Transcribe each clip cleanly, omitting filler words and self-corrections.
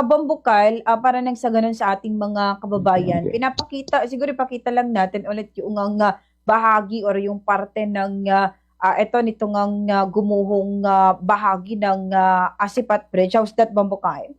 Bambukal, para nang sa ganun sa ating mga kababayan, pinapakita, siguro ipakita lang natin ulit yung bahagi or yung parte ng ito nitong gumuhong bahagi ng Asipat Bridge. How's that, Bambukal?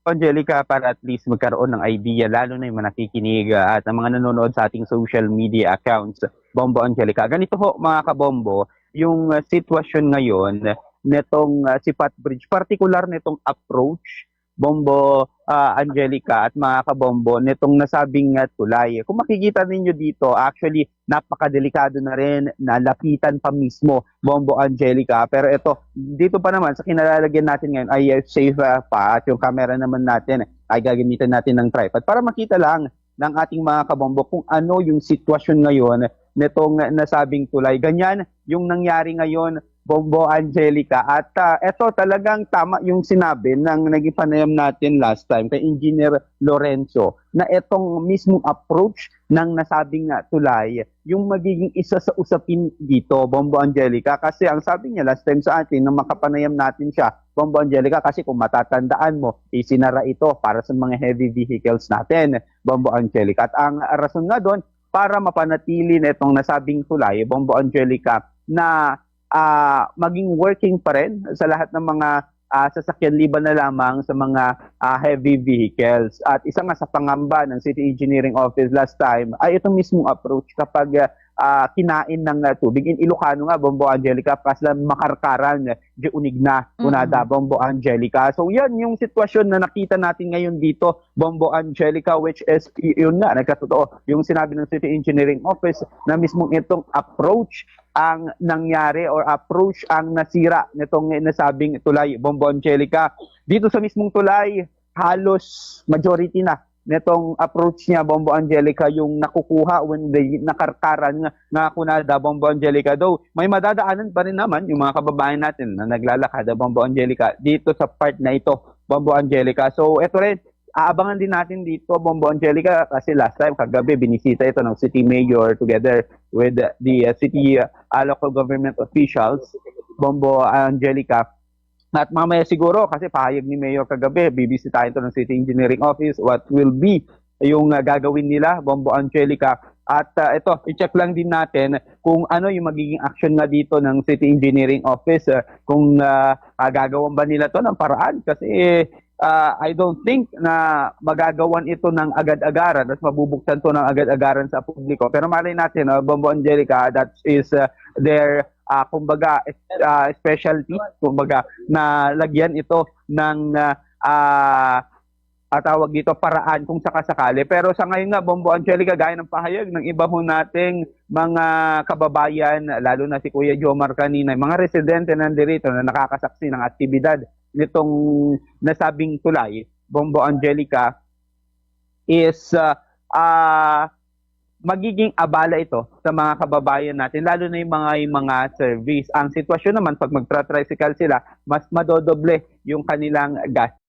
Angelica, para at least magkaroon ng idea, lalo na yung mga nakikinig at ang mga nanonood sa ating social media accounts, Bombo Angelica. Ganito ho mga kabombo, yung sitwasyon ngayon netong Sipat Bridge, particular netong approach, Bombo Angelica at mga kabombo, netong nasabing tulay. Kung makikita ninyo dito, actually napakadelikado na rin, nalapitan pa mismo, Bombo Angelica. Pero ito, dito pa naman sa kinalalagyan natin ngayon ay safe pa at yung camera naman natin ay gagamitin natin ng tripod para makita lang ng ating mga kabombo kung ano yung sitwasyon ngayon nitong nasabing tulay. Ganyan yung nangyari ngayon, Bombo Angelica. At eto talagang tama yung sinabi ng naging panayam natin last time kay Engineer Lorenzo na etong mismong approach ng nasabing tulay yung magiging isa sa usapin dito, Bombo Angelica. Kasi ang sabi niya last time sa atin, nang makapanayam natin siya, Bombo Angelica, kasi kung matatandaan mo, isinara ito para sa mga heavy vehicles natin, Bombo Angelica. At ang rason nga doon, para mapanatili na itong nasabing tulay, Bombo Angelica, na maging working pa rin sa lahat ng mga sasakyan liban na lamang sa mga heavy vehicles. At isa nga sa pangamba ng City Engineering Office last time ay itong mismong approach kapag kinain ng tubig. In Ilocano nga, Bombo Angelica, pasla makarkaran, di unig na, unada, Bombo Angelica. So yan yung sitwasyon na nakita natin ngayon dito, Bombo Angelica, which is, yun nga, nagkatotoo, yung sinabi ng City Engineering Office na mismong itong approach ang nangyari or approach ang nasira nitong nasabing tulay, Bombo Angelica. Dito sa mismong tulay, halos majority na nitong approach niya, Bombo Angelica, yung nakukuha when they nakarkaran nga kunada, Bombo Angelica. Though may madadaanan pa rin naman yung mga kababayan natin na naglalakad, Bombo Angelica, dito sa part na ito, Bombo Angelica. So ito rin, aabangan din natin dito, Bombo Angelica, kasi last time, kagabi, binisita ito ng City Mayor together with the city local government officials, Bombo Angelica. At mamaya siguro, kasi pahayag ni Mayor kagabi, bibisitahin ito ng City Engineering Office, what will be yung gagawin nila, Bombo Angelica. At ito, i-check lang din natin kung ano yung magiging action nga dito ng City Engineering Office, kung gagawan ba nila to ng paraan. Kasi I don't think na magagawan ito ng agad-agaran at mabubuksan to ng agad-agaran sa publiko. Pero malay natin, Bombo Angelica, that is their kumbaga specialty, kumbaga na lagyan ito ng tawag dito paraan kung sakasakali. Pero sa ngayon nga, Bombo Angelica, gaya ng pahayag ng iba ho nating mga kababayan, lalo na si Kuya Jomar kanina, mga residente nandirito na nakakasaksi ng aktibidad nitong nasabing tulay, Bombo Angelica, is magiging abala ito sa mga kababayan natin, lalo na yung mga service. Ang sitwasyon naman, pag magtra-tricycle sila, mas madodoble yung kanilang gas